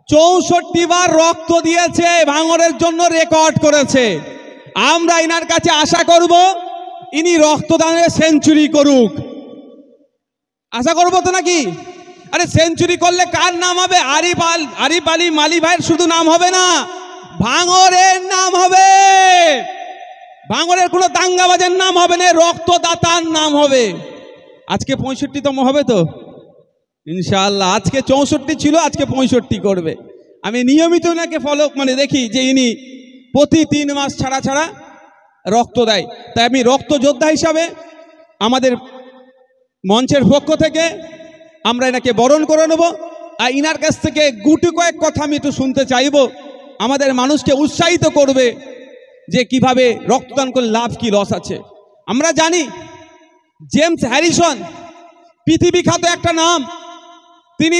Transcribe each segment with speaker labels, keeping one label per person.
Speaker 1: 64 বার রক্ত দিয়েছে, ভাঙড়ের জন্য রেকর্ড করেছে। আমরা ইনার কাছে আশা করব ইনি রক্তদানের সেঞ্চুরি করুক। আশা করবো তো নাকি? আরে সেঞ্চুরি করলে কার নাম হবে? আরিফ আলী মালি ভাইয়ের শুধু নাম হবে না, ভাঙড়ের নাম হবে। ভাঙড়ের কোনো দাঙ্গাবাজের নাম হবে না, রক্তদাতার নাম হবে। আজকে 65তম হবে তো ইনশাআল্লাহ। আজকে 64 ছিল, আজকে 65 করবে। আমি নিয়মিত ওনাকে ফলো দেখি যে ইনি প্রতি 3 মাস ছাড়া ছাড়া রক্ত দেয়। তাই আমি রক্ত যোদ্ধা হিসাবে আমাদের মঞ্চের পক্ষ থেকে আমরা এনাকে বরণ করে নেব। আর ইনার কাছ থেকে গুটি কয়েক কথা আমি একটু শুনতে চাইব, আমাদের মানুষকে উৎসাহিত করবে যে কিভাবে রক্তদান করলে লাভ কি লস আছে। আমরা জানি জেমস হ্যারিসন পৃথিবী খ্যাত একটা নাম। তিনি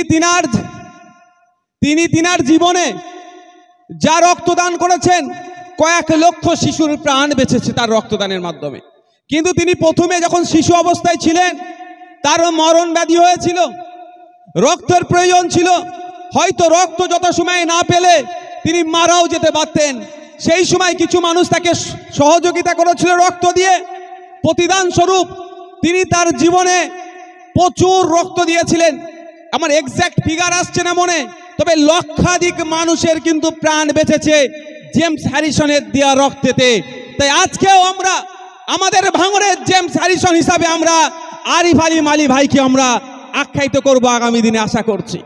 Speaker 1: তিনার জীবনে যা রক্তদান করেছেন, কয়েক লক্ষ শিশুর প্রাণ বেঁচেছে তার রক্তদানের মাধ্যমে। কিন্তু তিনি প্রথমে যখন শিশু অবস্থায় ছিলেন, তারও মরণ ব্যাধি হয়েছিল, রক্তের প্রয়োজন ছিল। হয়তো রক্ত যত সময় না পেলে তিনি মারাও যেতে পারতেন। সেই সময় কিছু মানুষ তাকে সহযোগিতা করেছিল রক্ত দিয়ে। প্রতিদান স্বরূপ তিনি তার জীবনে প্রচুর রক্ত দিয়েছিলেন। আমার এক্সাক্ট ফিগার আসছে না মনে, তবে লক্ষাধিক মানুষের কিন্তু প্রাণ বেঁচেছে জেমস হ্যারিসনের দেওয়া রক্তেতে। তাই আজকেও আমরা আমাদের ভাঙড়ের জেমস হ্যারিসন হিসাবে আমরা আরিফ আলী মালি ভাইকে আমরা আখ্যায়িত করব আগামী দিনে। আশা করছি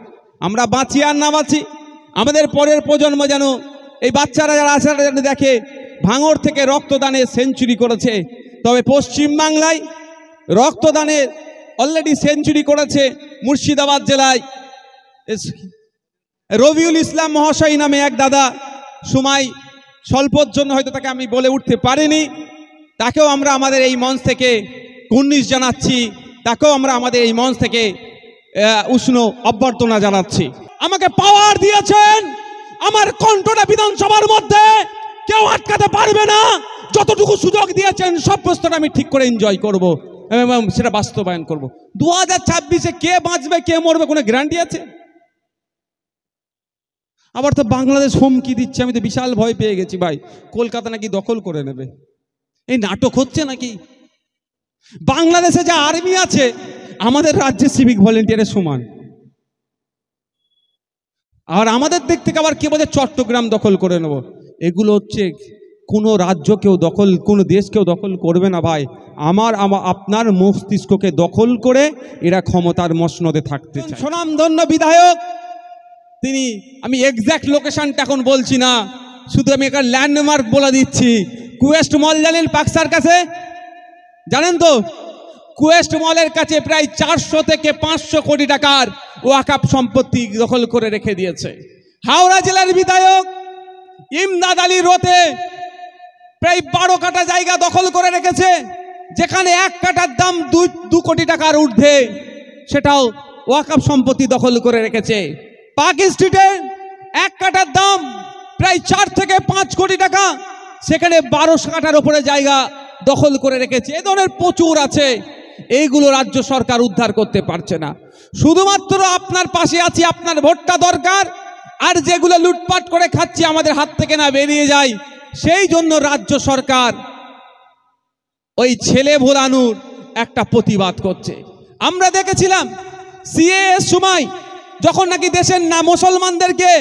Speaker 1: আমরা বাঁচি আর না বাঁচি, আমাদের পরের প্রজন্ম যেন এই বাচ্চারা যারা আছে দেখে ভাঙড় থেকে রক্তদানে সেঞ্চুরি করেছে। তবে পশ্চিমবাংলায় রক্তদানে অলরেডি সেঞ্চুরি করেছে মুর্শিদাবাদ জেলায় রবিউল ইসলাম মহাশয় নামে এক দাদা। সময় স্বল্পর জন্য হয়তো তাকে আমি বলে উঠতে পারিনি, তাকেও আমরা আমাদের এই মঞ্চ থেকে কুর্নিশ জানাচ্ছি, তাকেও আমরা আমাদের এই মঞ্চ থেকে উষ্ণ অভ্যর্থনা জানাচ্ছি। আমাকে পাওয়ার দিয়েছেন, আমার কণ্ঠটা বিধানসভার মধ্যে কেউ আটকাতে পারবে না। যতটুকু সুযোগ দিয়েছেন সব প্রশ্নটা আমি ঠিক করে এনজয় করব এবং সেটা বাস্তবায়ন করব। 2026-এ কে বাঁচবে কে মরবে কোনো গ্যারান্টি আছে? আবার তো বাংলাদেশ হুমকি দিচ্ছে, আমি তো বিশাল ভয় পেয়ে গেছি ভাই, কলকাতা নাকি দখল করে নেবে। এই নাটক হচ্ছে নাকি? বাংলাদেশে যা আর্মি আছে আমাদের রাজ্যে সিভিক ভলেন্টিয়ারের সমান। আর আমাদের দিক থেকে আবার কে বলে চট্টগ্রাম দখল করে নেব। এগুলো হচ্ছে কোনো রাজ্য কেউ দখল, কোনো দেশ কেউ দখল করবে না ভাই। আপনার মস্তিষ্ককে দখল করে এরা ক্ষমতার মসনদে থাকতে চায়। স্বনামধন্য বিধায়ক তিনি, আমি এক্স্যাক্ট লোকেশনটা এখন বলছি না, শুধু আমি একটা ল্যান্ডমার্ক বলে দিচ্ছি। কুয়েস্ট মল জানেন পাকসার কাছে? জানেন তো? কুয়েস্ট মলের কাছে প্রায় 400 থেকে 500 কোটি টাকার ওয়াকফ সম্পত্তি দখল করে রেখে দিয়েছে। হাওড়া জেলার বিধায়ক ইমদাদ আলী রোতে প্রায় 12 কাঠা জায়গা দখল করে রেখেছে, যেখানে 1 কাঠার দাম 2 কোটি টাকার ঊর্ধ্বে, সেটাও ওয়াকফ সম্পত্তি দখল করে রেখেছে। পার্ক স্ট্রিটে 1 কাঠার দাম প্রায় 4 থেকে 5 কোটি টাকা, সেখানে 12 কাঠার উপরে জায়গা দখল করে রেখেছে। এ ধরনের প্রচুর আছে, এইগুলো রাজ্য সরকার উদ্ধার করতে পারছে না। শুধুমাত্র আপনার পাশে আছি, আপনার ভোটটা দরকার। আর যেগুলো লুটপাট করে খাচ্ছি আমাদের হাত থেকে না বেরিয়ে যায়, সেই জন্য রাজ্য সরকার ওই ছেলে ভোলানোর একটা প্রতিবাদ করছে। আমরা দেখেছিলাম সিএএর সময় যখন নাকি দেশের মুসলমানদেরকে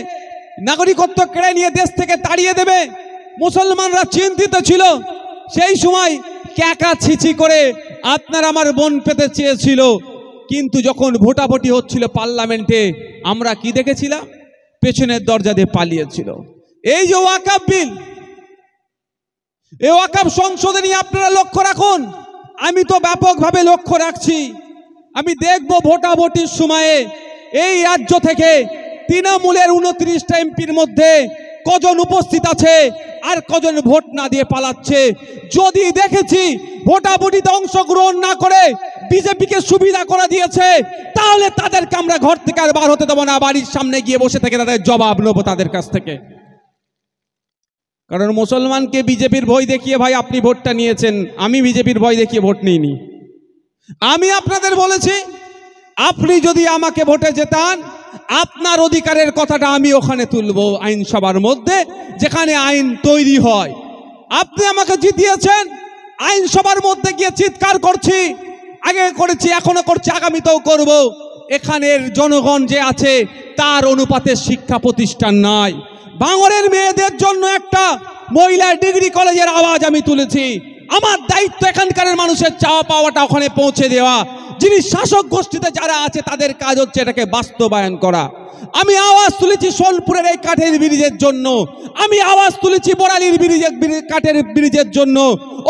Speaker 1: নাগরিকত্ব কেড়ে নিয়ে দেশ থেকে তাড়িয়ে দেবে, মুসলমানরা চিন্তিত ছিল। সেই সময় ক্যাকা ছিছি করে আপনার আমার বোন পেতে চেয়েছিল, কিন্তু যখন ভোটাভুটি হচ্ছিল পার্লামেন্টে, আমরা কি দেখেছিলাম? পেছনের দরজা দিয়ে পালিয়েছিল। এই যে ওয়াকফ বিল, এই ওয়াকফ সংশোধনী নিয়ে আপনারা লক্ষ্য রাখুন। আমি তো ব্যাপকভাবে লক্ষ্য রাখছি। আমি দেখব ভোটাভুটির সময়ে এই রাজ্য থেকে তৃণমূলের 29টা এমপির মধ্যে কজন উপস্থিত আছে আর কজন ভোট না দিয়ে পালাচ্ছে। যদি দেখেছি ভোটাভুটিতে অংশগ্রহণ না করে বিজেপিকে সুবিধা করে দিয়েছে, তাহলে তাদেরকে আমরা ঘর থেকে আর বার হতে দেবো না। বাড়ির সামনে গিয়ে বসে থেকে তাদের জবাব নেবো তাদের কাছ থেকে। কারণ মুসলমানকে বিজেপির ভয় দেখিয়ে ভাই আপনি ভোটটা নিয়েছেন, আমি বিজেপির ভয় দেখিয়ে ভোট নিইনি। আমি আপনাদের বলেছি, আপনি যদি আমাকে ভোটে জেতান, আপনার অধিকারের কথাটা আমি ওখানে তুলবো আইনসভার মধ্যে, যেখানে আইন তৈরি হয়। আপনি আমাকে জিতিয়েছেন, আইনসভার মধ্যে গিয়ে চিৎকার করছি, আগে করেছি, এখনো করছি, আগামীতেও করব। এখানের জনগণ যে আছে তার অনুপাতে শিক্ষা প্রতিষ্ঠান নাই। ভাঙড়ের মেয়েদের জন্য একটা মহিলা ডিগ্রি কলেজের আওয়াজ আমি তুলেছি। আমার দায়িত্ব এখানকার মানুষের চাওয়া পাওয়াটা ওখানে পৌঁছে দেওয়া। যিনি শাসক গোষ্ঠীতে যারা আছে তাদের কাজ হচ্ছে এটাকে বাস্তবায়ন করা। আমি আওয়াজ তুলেছি সোনপুরের এই কাঠের ব্রিজের জন্য, আমি আওয়াজ তুলেছি বড়ালির কাঠের ব্রিজের জন্য,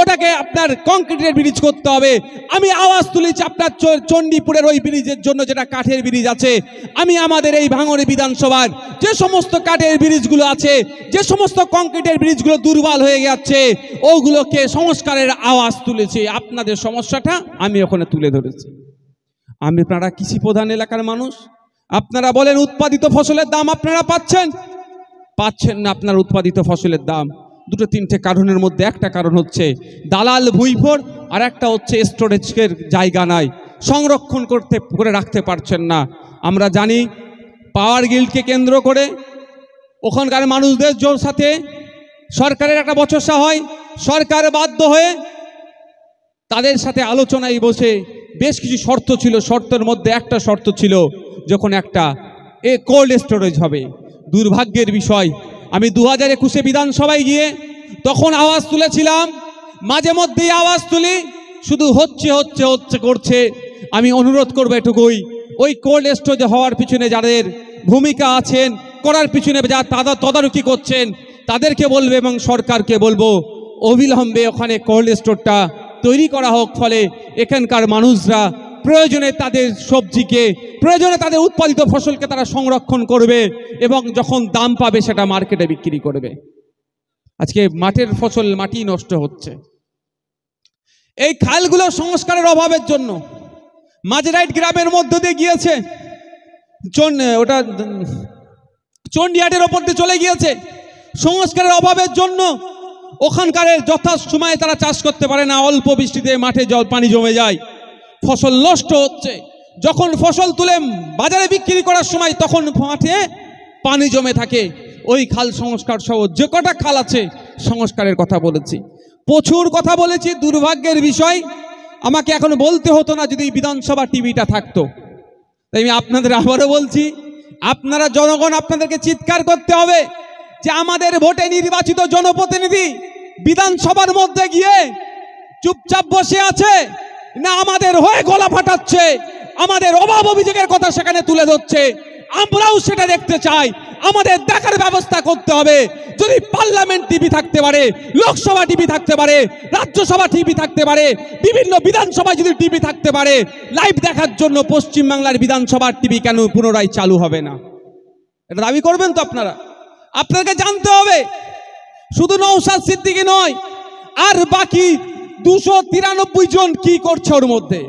Speaker 1: ওটাকে আপনার কংক্রিটের ব্রিজ করতে হবে। আমি আওয়াজ তুলেছি আপনার চণ্ডীপুরের ওই ব্রিজের জন্য যেটা কাঠের ব্রিজ আছে। আমি আমাদের এই ভাঙড় বিধানসভার যে সমস্ত কাঠের ব্রিজগুলো আছে, যে সমস্ত কংক্রিটের ব্রিজগুলো দুর্বল হয়ে যাচ্ছে, ওগুলোকে সংস্কারের আওয়াজ তুলেছি। আপনাদের সমস্যাটা আমি ওখানে তুলে ধরেছি। আপনারা কৃষি প্রধান এলাকার মানুষ, আপনারা বলেন উৎপাদিত ফসলের দাম আপনারা পাচ্ছেন না। আপনার উৎপাদিত ফসলের দাম দুটো তিনটে কারণের মধ্যে একটা কারণ হচ্ছে দালাল ভুইফোর, আর একটা হচ্ছে স্টোরেজের জায়গা নাই, সংরক্ষণ করে রাখতে পারছেন না। আমরা জানি পাওয়ার গ্রিডকে কেন্দ্র করে ওখানকার মানুষদের জোর সাথে সরকারের একটা বচসা হয়। সরকার বাধ্য হয়ে তাদের সাথে আলোচনায় বসে বেশ কিছু শর্ত ছিল। শর্তের মধ্যে একটা শর্ত ছিল যখন একটা কোল্ড স্টোরেজ হবে। দুর্ভাগ্যের বিষয়, আমি 2021 বিধানসভায় গিয়ে তখন আওয়াজ তুলেছিলাম, মাঝে মধ্যেই আওয়াজ তুলি, শুধু হচ্ছে করছে। আমি অনুরোধ করবো এটুকুই, ওই কোল্ড স্টোরেজ হওয়ার পিছনে যাদের ভূমিকা আছেন, করার পিছনে যারা তদারকি করছেন, তাদেরকে বলবে এবং সরকারকে বলবো অবিলম্বে ওখানে কোল্ড স্টোরটা তৈরি করা হোক। ফলে এখানকার মানুষরা প্রয়োজনে তাদের সবজিকে, প্রয়োজনে তাদের উৎপাদিত ফসলকে তারা সংরক্ষণ করবে এবং যখন দাম পাবে সেটা মার্কেটে বিক্রি করবে। আজকে মাঠের ফসল মাটি নষ্ট হচ্ছে এই খালগুলো সংস্কারের অভাবের জন্য। মাঝরাইট গ্রামের মধ্য দিয়ে গিয়েছে, ওটা চণ্ডীহাটের ওপর দিয়ে চলে গিয়েছে। সংস্কারের অভাবের জন্য ওখানকার যথা সময়ে তারা চাষ করতে পারে না। অল্প বৃষ্টিতে মাঠে পানি জমে যায়, ফসল নষ্ট হচ্ছে। যখন ফসল তুলে বাজারে বিক্রি করার সময় তখন মাঠে পানি জমে থাকে। ওই খাল সংস্কার সহ যে কটা খাল আছে সংস্কারের কথা বলেছি, প্রচুর কথা বলেছি। দুর্ভাগ্যের বিষয়, আমাকে এখন বলতে হতো না যদি বিধানসভা টিভিটা থাকতো। তাই আমি আপনাদের আবারও বলছি, আপনারা জনগণ, আপনাদেরকে চিৎকার করতে হবে যে আমাদের ভোটে নির্বাচিত জনপ্রতিনিধি বিধানসভার মধ্যে গিয়ে চুপচাপ বসে আছে না আমাদের হয়ে গলা ফাটাচ্ছে, আমাদের অভাব অভিযোগের কথা সেখানে তুলে ধরছে। আমরাও সেটা দেখতে চাই, আমাদের দেখার ব্যবস্থা করতে হবে। যদি পার্লামেন্ট টিভি থাকতে পারে, লোকসভা টিভি থাকতে পারে, রাজ্যসভা টিভি থাকতে পারে, বিভিন্ন বিধানসভায় যদি টিভি থাকতে পারে, লাইভ দেখার জন্য পশ্চিমবাংলার বিধানসভার টিভি কেন পুনরায় চালু হবে না? এটা দাবি করবেন তো আপনারা? আপনাকে জানতে হবে শুধু নওশাদ সিদ্দিকী নয়, আর বাকি 293 জন কি করছে ওর মধ্যে।